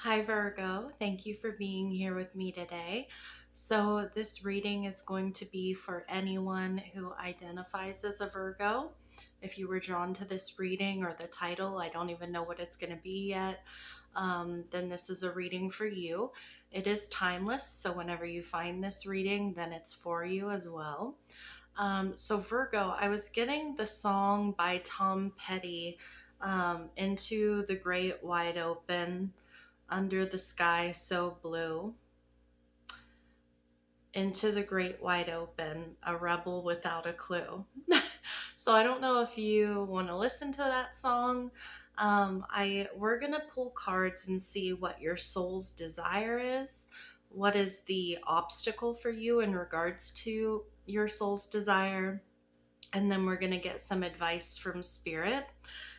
Hi, Virgo. Thank you for being here with me today. So, this reading is going to be for anyone who identifies as a Virgo. If you were drawn to this reading or the title, I don't even know what it's going to be yet, then this is a reading for you. It is timeless, so whenever you find this reading, then it's for you as well. So, Virgo, I was getting the song by Tom Petty, Into the Great Wide Open, Under the Sky So Blue, Into the Great Wide Open, A Rebel Without a Clue. So, I don't know if you want to listen to that song. We're gonna pull cards and see what your soul's desire is. What is the obstacle for you in regards to your soul's desire? And then we're going to get some advice from spirit.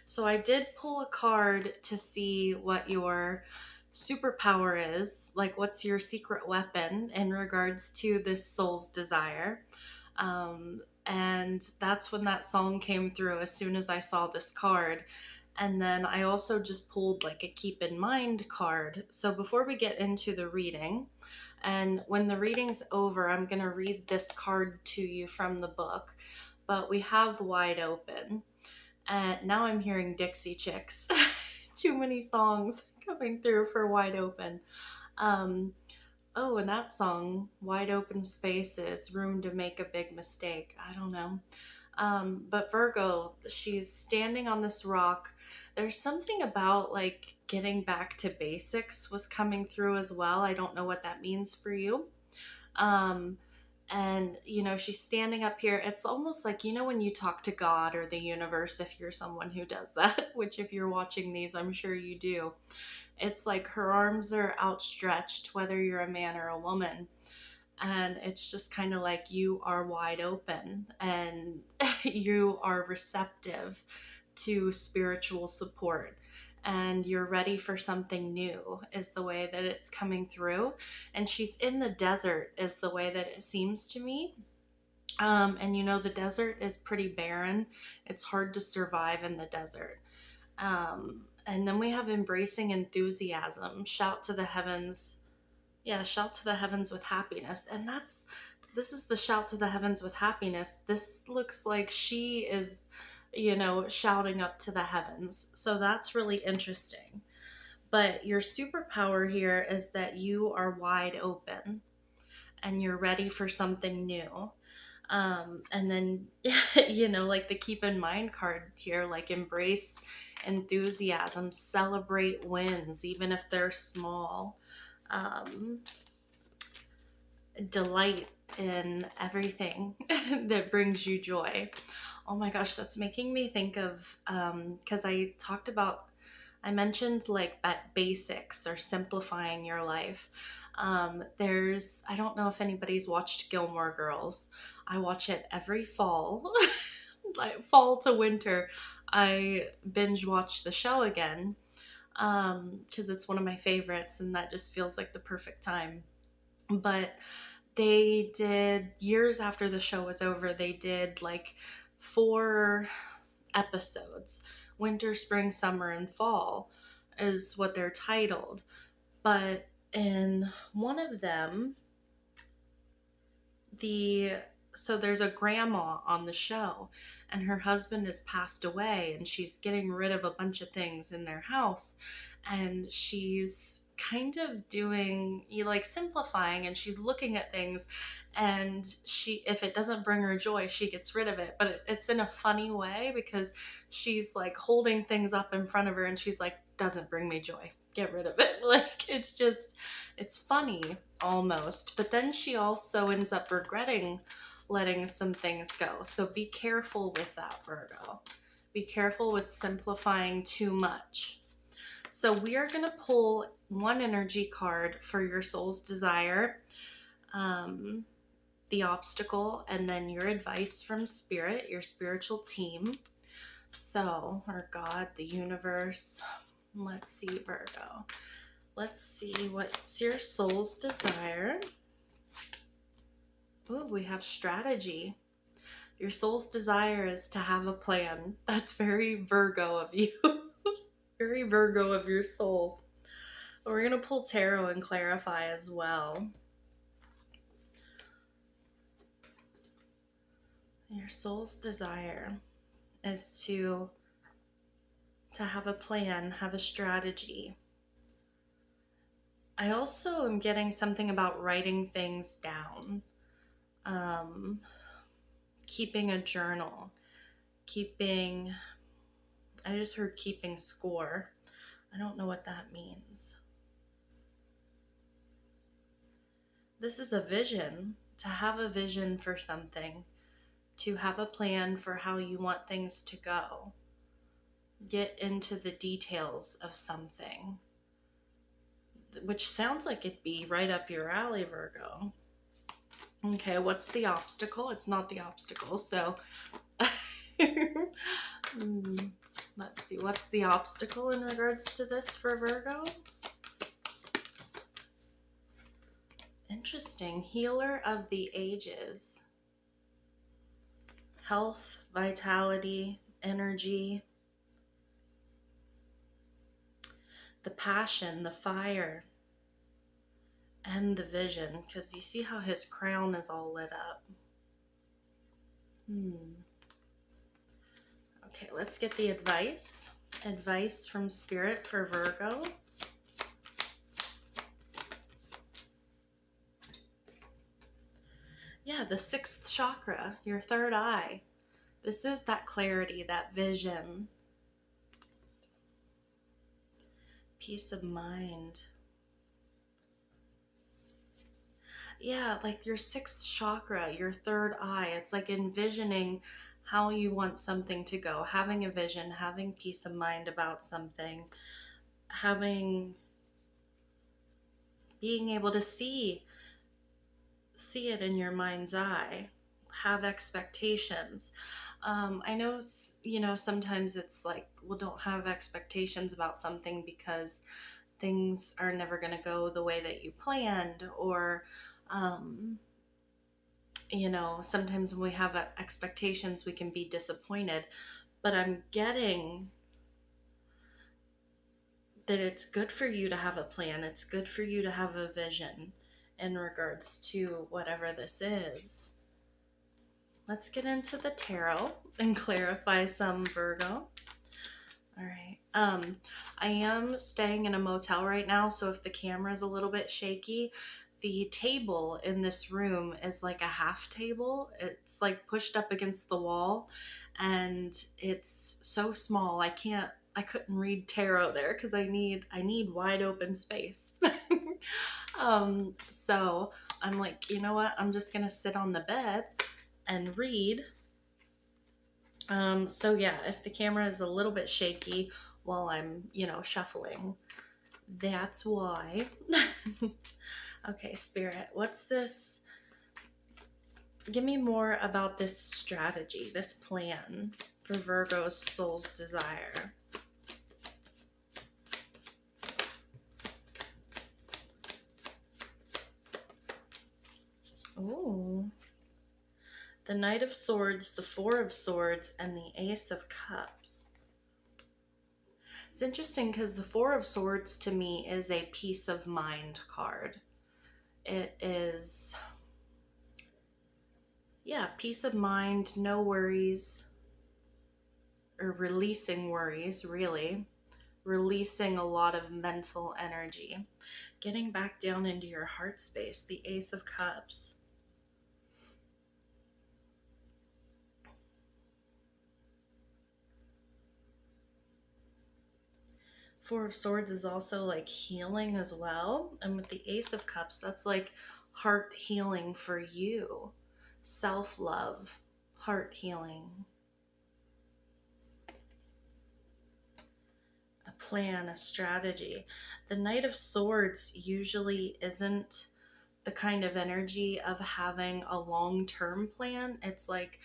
So I did pull a card to see what your superpower is, like what's your secret weapon in regards to this soul's desire. And that's when that song came through as soon as I saw this card. And then I also just pulled like a keep in mind card. So before we get into the reading, and when the reading's over, I'm going to read this card to you from the book. But we have Wide Open. And now I'm hearing Dixie Chicks. Too many songs coming through for Wide Open. Um, oh, and that song, Wide Open Spaces, Room to Make a Big Mistake. I don't know. But Virgo, she's standing on this rock. There's something about like getting back to basics was coming through as well. I don't know what that means for you. Um, and she's standing up here. It's almost like, when you talk to God or the universe, if you're someone who does that, which if you're watching these, I'm sure you do. It's like her arms are outstretched, whether you're a man or a woman, and it's just kind of like you are wide open and you are receptive to spiritual support, and you're ready for something new is the way that it's coming through. And she's in the desert is the way that it seems to me. And the desert is pretty barren. It's hard to survive in the desert. And then we have embracing enthusiasm, shout to the heavens. Yeah, shout to the heavens with happiness. And this is the shout to the heavens with happiness. This looks like she is, shouting up to the heavens. So that's really interesting. But your superpower here is that you are wide open and you're ready for something new. And then, like the keep in mind card here, like embrace enthusiasm, celebrate wins, even if they're small. Um, Delight in everything that brings you joy. Oh my gosh, that's making me think of, because I mentioned like basics or simplifying your life. I don't know if anybody's watched Gilmore Girls. I watch it every fall, like fall to winter. I binge watch the show again because it's one of my favorites, and that just feels like the perfect time. But they did, years after the show was over, they did like 4 episodes. Winter, spring, summer, and fall is what they're titled. But in one of them, the so there's a grandma on the show, and her husband has passed away, and she's getting rid of a bunch of things in their house, and she's kind of doing, like, simplifying, and she's looking at things, and she, if it doesn't bring her joy, she gets rid of it. But it's in a funny way, because she's like holding things up in front of her and she's like, doesn't bring me joy, get rid of it. Like, it's funny almost. But then she also ends up regretting letting some things go. So be careful with that, Virgo. Be careful with simplifying too much. So we are going to pull one energy card for your soul's desire, the obstacle, and then your advice from spirit, your spiritual team. So, our God, the universe. Let's see, Virgo. Let's see what's your soul's desire. Ooh, we have strategy. Your soul's desire is to have a plan. That's very Virgo of you. Very Virgo of your soul. We're going to pull tarot and clarify as well. Your soul's desire is to have a plan, have a strategy. I also am getting something about writing things down, keeping a journal, I just heard keeping score. I don't know what that means. This is a vision, to have a vision for something, to have a plan for how you want things to go. Get into the details of something, which sounds like it'd be right up your alley, Virgo. Okay, what's the obstacle? It's not the obstacle, so let's see, what's the obstacle in regards to this for Virgo? Interesting. Healer of the ages. Health, vitality, energy, the passion, the fire, and the vision, because you see how his crown is all lit up. Okay, let's get the advice. Advice from Spirit for Virgo. Yeah, the sixth chakra, your third eye. This is that clarity, that vision. Peace of mind. Yeah, like your sixth chakra, your third eye. It's like envisioning how you want something to go. Having a vision, having peace of mind about something, being able to see it in your mind's eye, have expectations. I know, sometimes it's like, well, don't have expectations about something because things are never going to go the way that you planned, or, sometimes when we have expectations, we can be disappointed. But I'm getting that it's good for you to have a plan. It's good for you to have a vision in regards to whatever this is. Let's get into the tarot and clarify some, Virgo. All right. I am staying in a motel right now, so if the camera is a little bit shaky, the table in this room is like a half table. It's like pushed up against the wall, and it's so small. I couldn't read tarot there because I need wide open space. So I'm like, you know what? I'm just gonna sit on the bed and read. So yeah, if the camera is a little bit shaky while I'm, shuffling, that's why. Okay, Spirit, what's this? Give me more about this strategy, this plan for Virgo's soul's desire. Ooh. The Knight of Swords, the Four of Swords, and the Ace of Cups. It's interesting because the Four of Swords to me is a peace of mind card. It is, peace of mind, no worries, or releasing worries, really. Releasing a lot of mental energy. Getting back down into your heart space, the Ace of Cups. Four of Swords is also like healing as well. And with the Ace of Cups, that's like heart healing for you. Self-love, heart healing. A plan, a strategy. The Knight of Swords usually isn't the kind of energy of having a long-term plan. It's like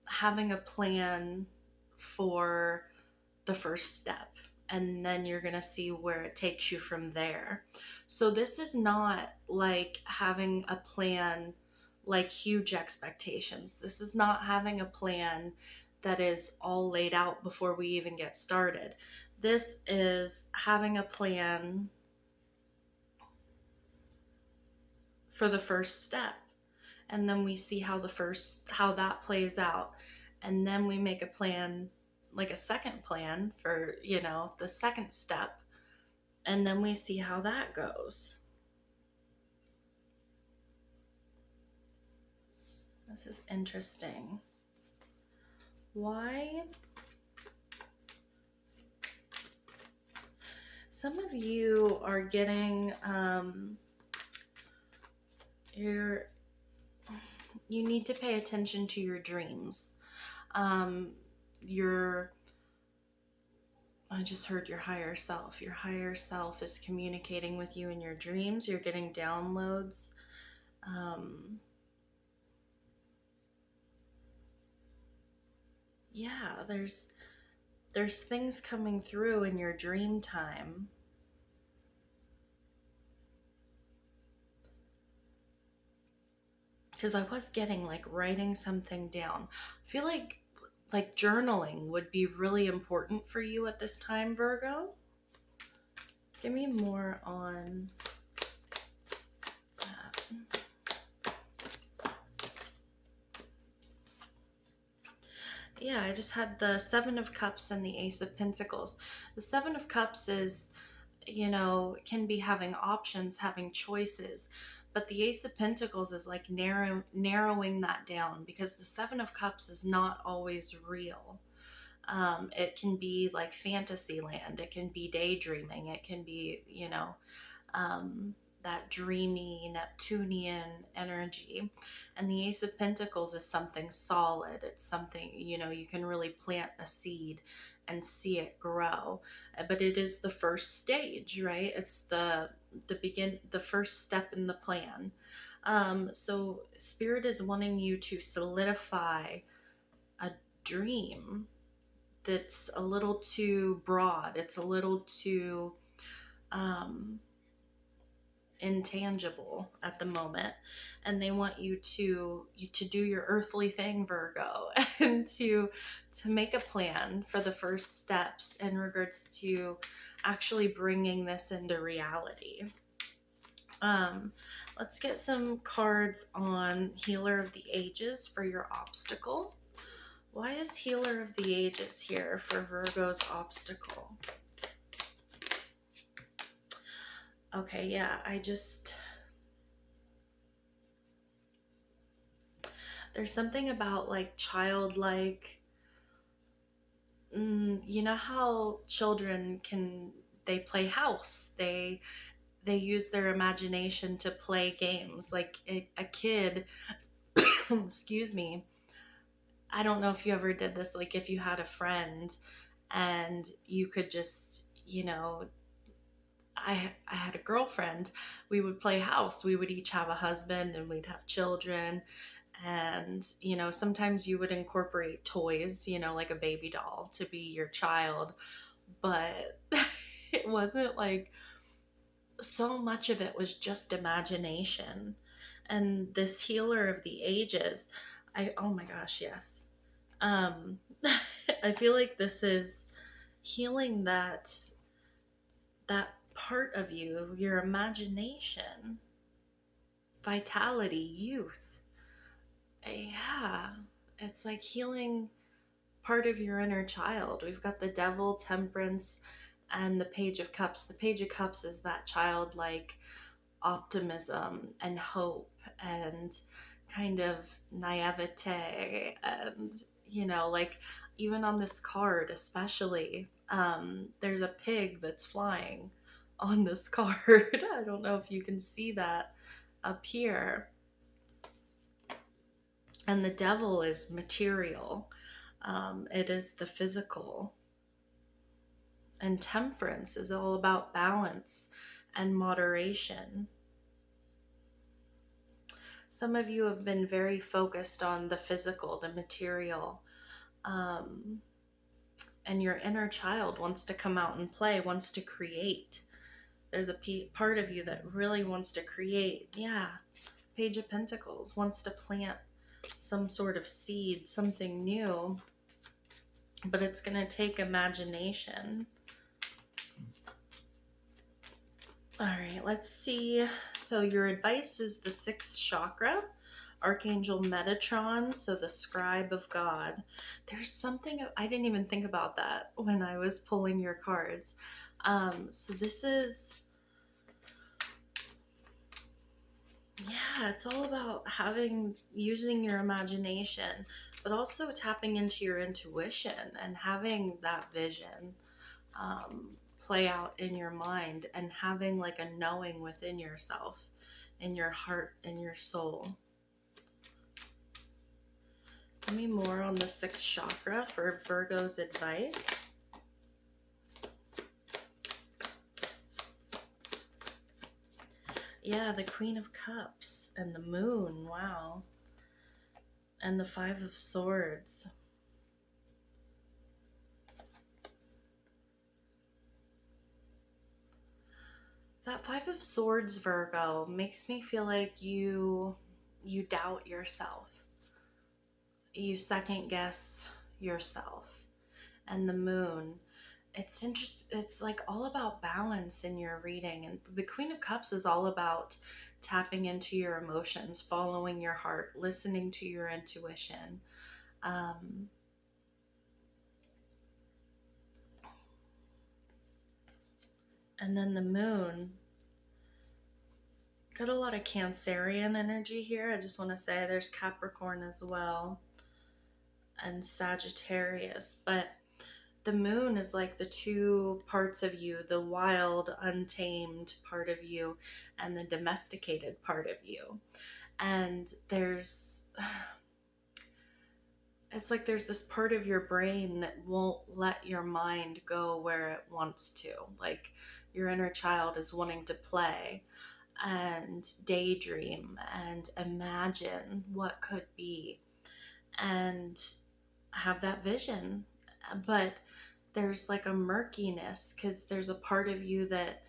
having a plan for the first step, and then you're going to see where it takes you from there. So this is not like having a plan, like huge expectations. This is not having a plan that is all laid out before we even get started. This is having a plan for the first step. And then we see how that plays out. And then we make a plan, like a second plan for, the second step. And then we see how that goes. This is interesting. Why? Some of you are getting, you need to pay attention to your dreams. I just heard your higher self. Your higher self is communicating with you in your dreams. You're getting downloads. Yeah, there's things coming through in your dream time. Because I was getting like writing something down. I feel like journaling would be really important for you at this time, Virgo. Give me more on that. Yeah, I just had the Seven of Cups and the Ace of Pentacles. The Seven of Cups is, can be having options, having choices. But the Ace of Pentacles is like narrowing that down, because the Seven of Cups is not always real. It can be like fantasy land. It can be daydreaming. It can be, that dreamy Neptunian energy. And the Ace of Pentacles is something solid. It's something, you can really plant a seed and see it grow. But it is the first stage, right? It's the first step in the plan. So Spirit is wanting you to solidify a dream that's a little too broad. It's a little too intangible at the moment, and they want you to do your earthly thing, Virgo, and to make a plan for the first steps in regards to actually bringing this into reality. Let's get some cards on Healer of the Ages for your obstacle. Why is Healer of the Ages here for Virgo's obstacle? Okay, yeah, there's something about like childlike, you know how children they play house, they use their imagination to play games, like a kid, excuse me, I don't know if you ever did this, like if you had a friend and you could just, I had a girlfriend, we would play house. We would each have a husband and we'd have children. And, sometimes you would incorporate toys, like a baby doll to be your child. But it wasn't like, so much of it was just imagination. And this Healer of the Ages, oh my gosh, yes. I feel like this is healing that part of you, your imagination, vitality, youth. Yeah, it's like healing part of your inner child. We've got the Devil, Temperance, and the Page of Cups. The Page of Cups is that childlike optimism and hope and kind of naivete, and like even on this card especially, there's a pig that's flying on this card. I don't know if you can see that up here. And the Devil is material. It is the physical. And Temperance is all about balance and moderation. Some of you have been very focused on the physical, the material. And your inner child wants to come out and play, wants to create. There's a part of you that really wants to create. Yeah, Page of Pentacles wants to plant some sort of seed, something new. But it's going to take imagination. All right, let's see. So your advice is the sixth chakra, Archangel Metatron, so the scribe of God. There's something I didn't even think about that when I was pulling your cards. So this is, yeah, it's all about using your imagination, but also tapping into your intuition and having that vision play out in your mind and having like a knowing within yourself, in your heart, in your soul. Give me more on the sixth chakra for Virgo's advice. Yeah, the Queen of Cups and the Moon. Wow. And the Five of Swords. That Five of Swords, Virgo, makes me feel like you doubt yourself. You second guess yourself. And the Moon, it's like all about balance in your reading, and the Queen of Cups is all about tapping into your emotions, following your heart, listening to your intuition. um, and then the Moon got a lot of Cancerian energy here. I just want to say there's Capricorn as well, and Sagittarius, but the Moon is like the two parts of you, the wild, untamed part of you and the domesticated part of you. And it's like there's this part of your brain that won't let your mind go where it wants to. Like your inner child is wanting to play and daydream and imagine what could be and have that vision. But there's like a murkiness because there's a part of you that,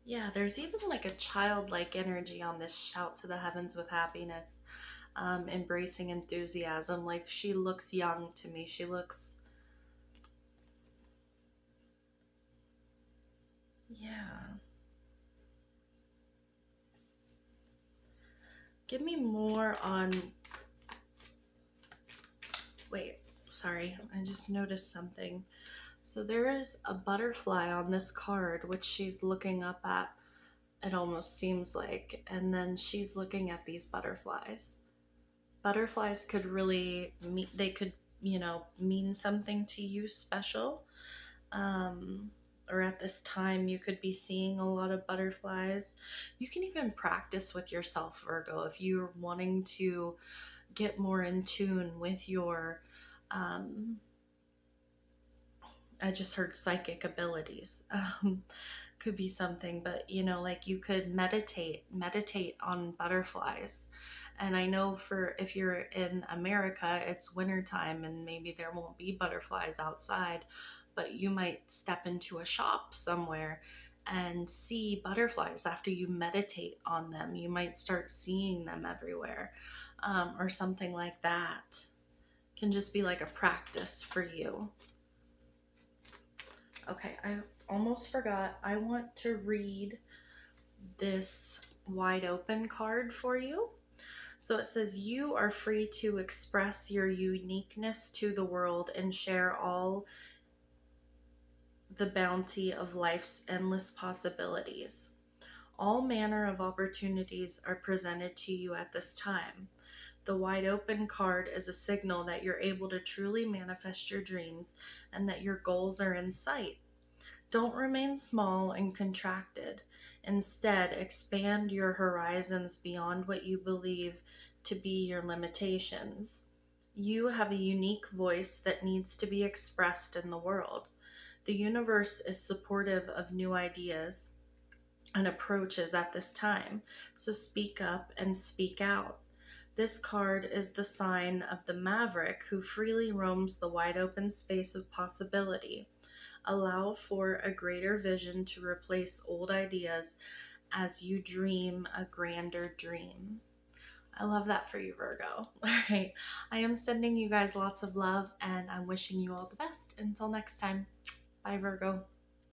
yeah, there's even like a childlike energy on this shout to the heavens with happiness, embracing enthusiasm. Like she looks young to me. She looks, yeah. Give me more on, wait, sorry, I just noticed something. So there is a butterfly on this card, which she's looking up at, it almost seems like, and then she's looking at these butterflies. Butterflies could really mean, they could, mean something to you special. Or at this time, you could be seeing a lot of butterflies. You can even practice with yourself, Virgo, if you're wanting to get more in tune with your, um, I just heard psychic abilities. Could be something, but like you could meditate on butterflies. And I know for if you're in America, it's wintertime and maybe there won't be butterflies outside, but you might step into a shop somewhere and see butterflies after you meditate on them. You might start seeing them everywhere, or something like that. Can just be like a practice for you. Okay, I almost forgot. I want to read this wide open card for you. So it says, you are free to express your uniqueness to the world and share all the bounty of life's endless possibilities. All manner of opportunities are presented to you at this time. The wide open card is a signal that you're able to truly manifest your dreams and that your goals are in sight. Don't remain small and contracted. Instead, expand your horizons beyond what you believe to be your limitations. You have a unique voice that needs to be expressed in the world. The universe is supportive of new ideas and approaches at this time, so speak up and speak out. This card is the sign of the maverick who freely roams the wide open space of possibility. Allow for a greater vision to replace old ideas as you dream a grander dream. I love that for you, Virgo. All right. I am sending you guys lots of love and I'm wishing you all the best. Until next time. Bye, Virgo.